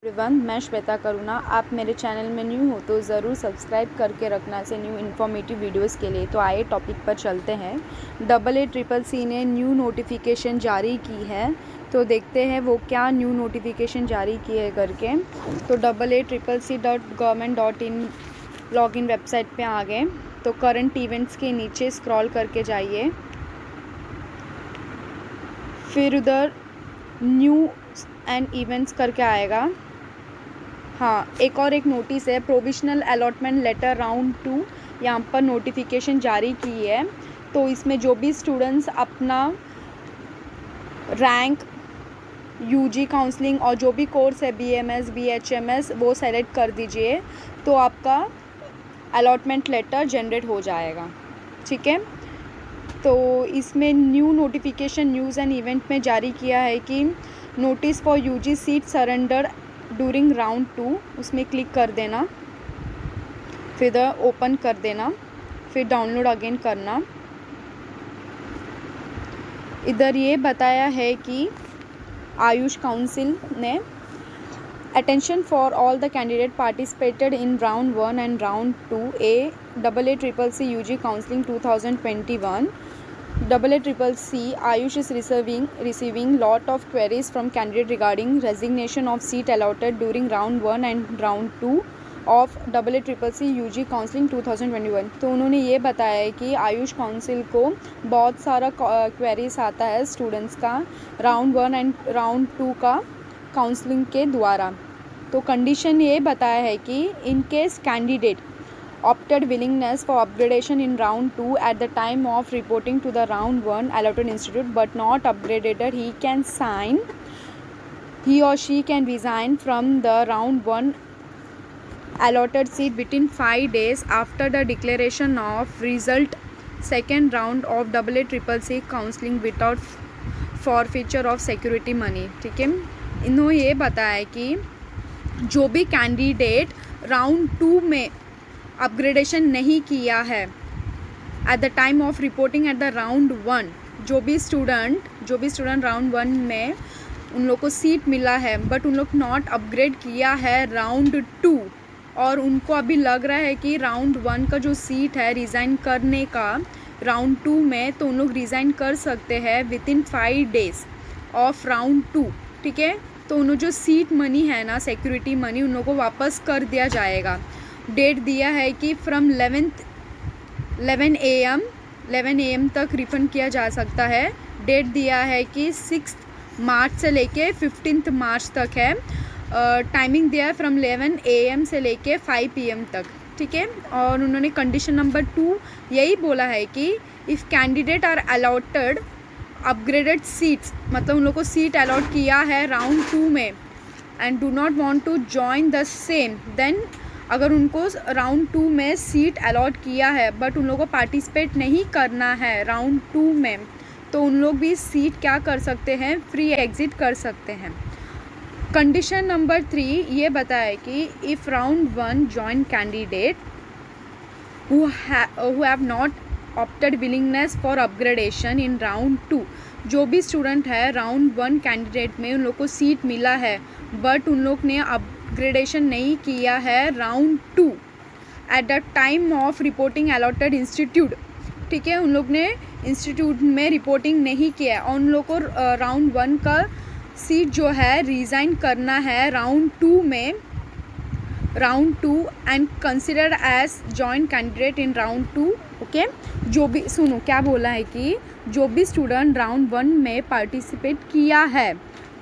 Everyone, मैं श्वेता करुणा। आप मेरे चैनल में न्यू हो तो ज़रूर सब्सक्राइब करके रखना ऐसे न्यू इन्फॉर्मेटिव वीडियोस के लिए। तो आइए टॉपिक पर चलते हैं। AACCC ने न्यू नोटिफिकेशन जारी की है, तो देखते हैं वो क्या न्यू नोटिफिकेशन जारी की है करके। तो AACCC.government.in लॉगिन वेबसाइट पे आ गए तो करंट इवेंट्स के नीचे स्क्रॉल करके जाइए, फिर उधर न्यू एंड इवेंट्स करके आएगा। हाँ, एक नोटिस है, प्रोविजनल अलॉटमेंट लेटर राउंड 2 यहाँ पर नोटिफिकेशन जारी की है। तो इसमें जो भी स्टूडेंट्स अपना रैंक, यूजी काउंसलिंग और जो भी कोर्स है BMS BHMS वो सेलेक्ट कर दीजिए, तो आपका अलॉटमेंट लेटर जनरेट हो जाएगा। ठीक है, तो इसमें new notification news and event में जारी किया है कि notice for UG seat surrender during round 2, उसमें क्लिक कर देना, फिर ओपन कर देना, फिर डाउनलोड अगेन करना। इधर ये बताया है कि आयुष काउंसिल ने attention for all the candidate participated in round 1 and round 2 AACCC UG counselling 2021। AACCC Ayush is receiving lot of queries from candidate regarding resignation of seat allotted during round 1 and round 2 of AACCC UG counselling 2021। तो उन्होंने ये बताया है कि Ayush council को बहुत सारा queries आता है स्टूडेंट्स का राउंड 1 एंड राउंड 2 का काउंसलिंग के द्वारा। तो कंडीशन ये बताया है कि in case candidate opted willingness for upgradation in round 2 at the time of reporting to the round 1 allotted institute but not upgraded, he or she can resign from the round 1 allotted seat within 5 days after the declaration of result second round of AACCC counseling without forfeiture of security money। ठीक है, इन्होंने ये बताया कि जो भी candidate round 2 में upgradation नहीं किया है at the time of reporting at the round 1, जो भी स्टूडेंट राउंड 1 में उन लोग को सीट मिला है बट उन लोग नॉट अपग्रेड किया है राउंड 2, और उनको अभी लग रहा है कि राउंड 1 का जो सीट है रिज़ाइन करने का राउंड 2 में, तो उन लोग रिज़ाइन कर सकते हैं with in 5 days of round 2। ठीक है, तो उन्होंने जो सीट मनी है ना, सिक्योरिटी मनी, उन लोगों को वापस कर दिया जाएगा। डेट दिया है कि फ्रॉम 11 AM तक रिफंड किया जा सकता है। डेट दिया है कि 6 मार्च से लेके 15 मार्च तक है। टाइमिंग दिया है फ्रॉम 11 AM से लेके 5 PM तक। ठीक है, और उन्होंने कंडीशन नंबर 2 यही बोला है कि if candidate are allotted upgraded seats, मतलब उन लोग को सीट अलॉट किया है राउंड 2 में and do not want to join the same, then अगर उनको राउंड 2 में सीट अलॉट किया है बट उन लोगों को पार्टिसिपेट नहीं करना है राउंड 2 में, तो उन लोग भी सीट क्या कर सकते हैं, फ्री एग्ज़िट कर सकते हैं। कंडीशन नंबर 3 ये बताया कि if round 1 join candidate who have not opted willingness for upgradation in round 2, जो भी स्टूडेंट है राउंड 1 कैंडिडेट में उन लोग को सीट मिला है बट उन लोग ने अपग्रेडेशन नहीं किया है round 2 at the time of reporting allotted institute. ठीक है, उन लोग ने इंस्टीट्यूट में रिपोर्टिंग नहीं किया और उन लोग को राउंड 1 का सीट जो है रिज़ाइन करना है राउंड 2 में, round 2 and considered as joint candidate in round 2। Okay, जो भी सुनो क्या बोला है कि जो भी स्टूडेंट राउंड 1 में पार्टिसिपेट किया है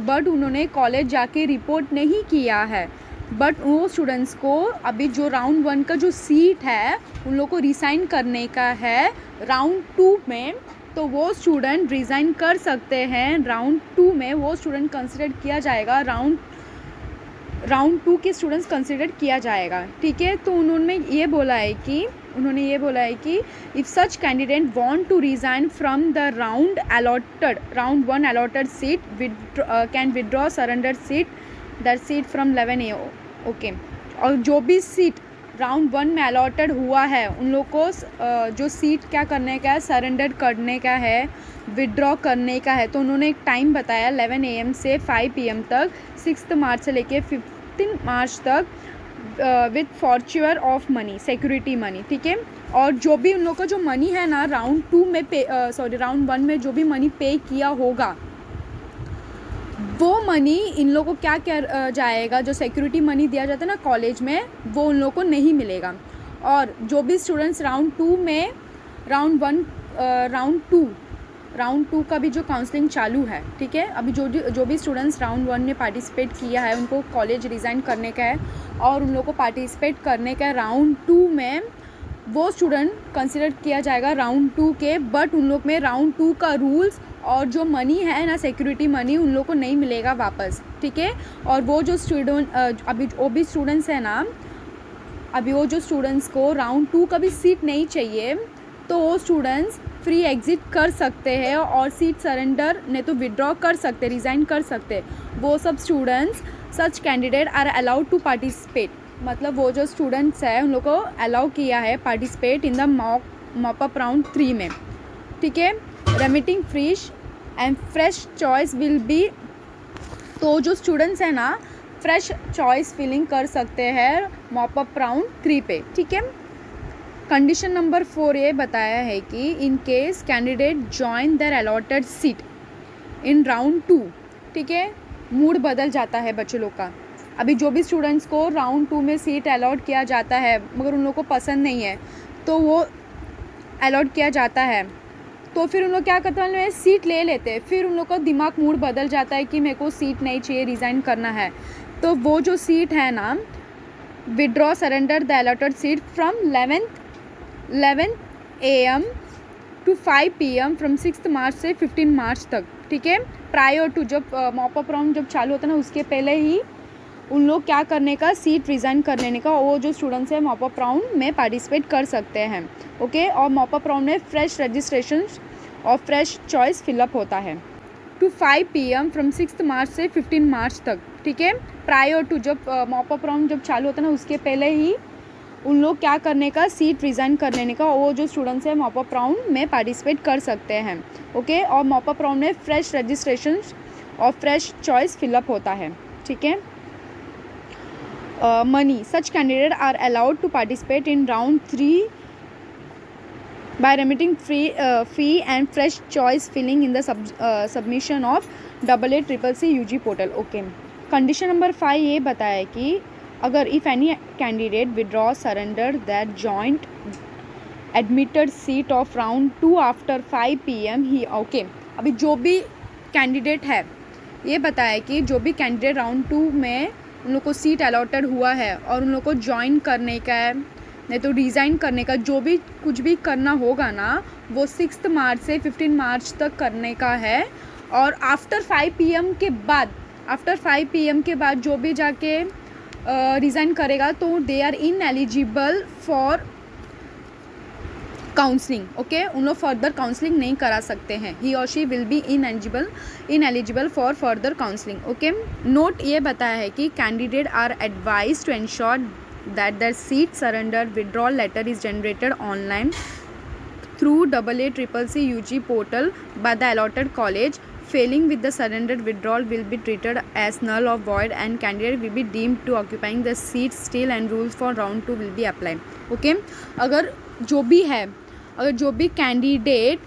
बट उन्होंने कॉलेज जाके रिपोर्ट नहीं किया है, बट वो स्टूडेंट्स को अभी जो राउंड 1 का जो सीट है उन लोग को रिज़ाइन करने का है राउंड 2 में, तो वो स्टूडेंट रिज़ाइन कर सकते हैं राउंड 2 में। वो स्टूडेंट कंसिडर किया जाएगा राउंड 2 के स्टूडेंट्स कंसिडर किया जाएगा। ठीक है, तो उन्होंने ये बोला है कि if such candidate want to resign from the round 1 allotted seat can withdraw surrender seat that seat from 11 AM। Okay, और जो भी सीट राउंड 1 में अलॉटेड हुआ है उन लोग को जो सीट क्या करने का है, सरेंडर करने का है, विदड्रॉ करने का है। तो उन्होंने एक टाइम बताया 11 AM से 5 PM तक, 6 मार्च से लेके 15 मार्च तक with forfeiture of money, security money, ठीक है। और जो भी उन लोग का जो मनी है ना राउंड 2 में राउंड 1 में जो भी मनी पे किया होगा वो मनी इन लोगों को क्या क्या जाएगा, जो सिक्योरिटी मनी दिया जाता है ना कॉलेज में, वो उन लोगों को नहीं मिलेगा। और जो भी स्टूडेंट्स राउंड 2 में राउंड टू का भी जो काउंसलिंग चालू है, ठीक है, अभी जो भी स्टूडेंट्स राउंड 1 में पार्टिसिपेट किया है उनको कॉलेज रिज़ाइन करने का है और उन लोगों को पार्टिसिपेट करने का है राउंड 2 में, वो स्टूडेंट कंसिडर किया जाएगा राउंड 2 के। बट उन लोग में राउंड 2 का रूल्स और जो मनी है ना सिक्योरिटी मनी उन लोग को नहीं मिलेगा वापस, ठीक है। और वो जो स्टूडेंट अभी वो भी स्टूडेंट्स हैं ना, अभी वो जो स्टूडेंट्स को राउंड 2 का भी सीट नहीं चाहिए तो वो स्टूडेंट्स फ्री एग्ज़िट कर सकते हैं और सीट सरेंडर नहीं तो विड्रॉ कर सकते, रिज़ाइन कर सकते। वो सब students such candidate are allowed to participate, मतलब वो जो स्टूडेंट्स हैं उन लोग को अलाउ किया है participate in the mop up round 3 में, ठीक है। Remitting freeze and fresh choice will be, तो जो स्टूडेंट्स हैं ना फ्रेश चॉइस फिलिंग कर सकते हैं मॉप अप राउंड 3 पे, ठीक है। कंडीशन नंबर 4 ये बताया है कि in case candidate join their allotted seat in round 2, ठीक है, मूड बदल जाता है बच्चे लोग का। अभी जो भी स्टूडेंट्स को राउंड 2 में सीट अलॉट किया जाता है मगर उन लोग को पसंद नहीं है तो वो अलॉट किया जाता है तो फिर उन लोग क्या करते हैं, सीट ले लेते हैं। फिर उन लोग का दिमाग मूड बदल जाता है कि मेरे को सीट नहीं चाहिए, रिज़ाइन करना है, तो वो जो सीट है ना withdraw surrender the allotted seat from 11 AM to 5 PM from 6 March से 15 मार्च तक, ठीक है। प्रायर टू जब मॉप अप राउंड जब चालू होता है ना उसके पहले ही उन लोग क्या करने का, सीट रिज़ाइन करने का, वो जो स्टूडेंट्स हैं मॉप अप राउंड में पार्टिसिपेट कर सकते हैं, ओके। और मॉप अप राउंड में फ्रेश रजिस्ट्रेशन और फ्रेश चॉइस फिलअप होता है टू 5 PM फ्रॉम 6 मार्च से 15 मार्च तक, ठीक है। प्रायर टू जब मॉप अप राउंड जब चालू होता है ना उसके पहले ही उन लोग क्या करने का, सीट रिज़ाइन कर लेने का, वो जो स्टूडेंट्स हैं मॉप अप राउंड में पार्टिसिपेट कर सकते हैं, ओके। और मॉप अप राउंड में फ्रेश रजिस्ट्रेशन और फ्रेश चॉइस फिलअप होता है, ठीक है। Many such candidate are allowed to participate in round 3 by remitting fee and fresh choice filling in the submission of AACCC UG portal, okay। Condition number 5 ये बताया है कि अगर if any candidate withdraw surrender that joint admitted seat of round 2 after 5 PM he, okay. अभी जो भी candidate है ये बताया कि जो भी कैंडिडेट राउंड 2 में उन लोग को सीट अलॉटेड हुआ है और उन लोग को ज्वाइन करने का है नहीं तो रिज़ाइन करने का, जो भी कुछ भी करना होगा ना वो 6 मार्च से 15 मार्च तक करने का है। और आफ्टर 5 PM के बाद जो भी जाके रिज़ाइन करेगा तो they are ineligible for counselling, okay. उन लोग फर्दर काउंसलिंग नहीं करा सकते हैं, ही और she will be ineligible for further counselling, okay. Note ये बताया है कि candidate are advise to ensure that their seat surrender withdrawal letter is generated online through AACCC UG portal by the allotted college. Failing with the surrendered withdrawal will be treated as null or void and candidate will be deemed to occupying the seat still and rules for round 2 will be applied, okay। अगर जो भी candidate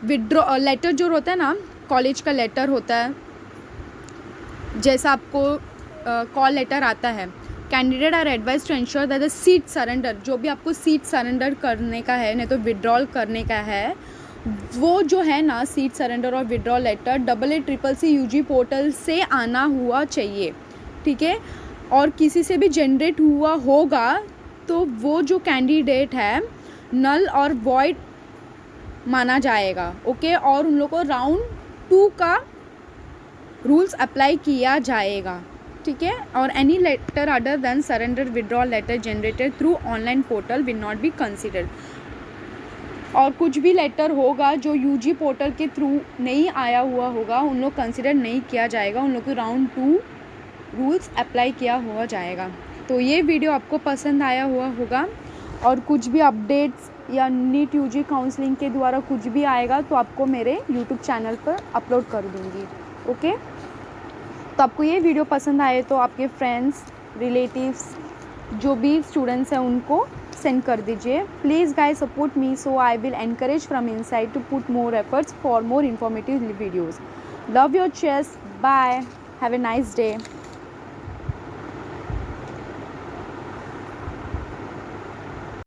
withdraw letter जो होता है ना college का letter होता है, जैसा आपको कॉल लेटर आता है, candidate are advise to ensure that the seat surrender, जो भी आपको सीट सरेंडर करने का है नहीं तो विड्रॉल करने का है, वो जो है ना सीट सरेंडर और withdrawal letter AACCC UG portal से आना हुआ चाहिए, ठीक है। और किसी से भी जनरेट हुआ होगा तो वो जो कैंडिडेट है नल और वॉइड माना जाएगा, ओके। और उन लोग को राउंड 2 का रूल्स अप्लाई किया जाएगा, ठीक है। और any letter other than surrender withdrawal letter generated through online portal will not be considered. और कुछ भी लेटर होगा जो यूजी पोर्टल के थ्रू नहीं आया हुआ होगा उन लोग कंसिडर नहीं किया जाएगा, उन लोग को राउंड 2 रूल्स अप्लाई किया हुआ जाएगा। तो ये वीडियो आपको पसंद आया हुआ होगा और कुछ भी अपडेट्स या नीट यूजी काउंसलिंग के द्वारा कुछ भी आएगा तो आपको मेरे यूट्यूब चैनल पर अपलोड कर दूँगी, ओके। तो आपको ये वीडियो पसंद आए तो आपके फ्रेंड्स, रिलेटिव्स, जो भी स्टूडेंट्स हैं उनको सेंड कर दीजिए. Please guys support me, so I will encourage from inside to put more efforts for more informative videos. Love your chase. Bye. Have a nice day.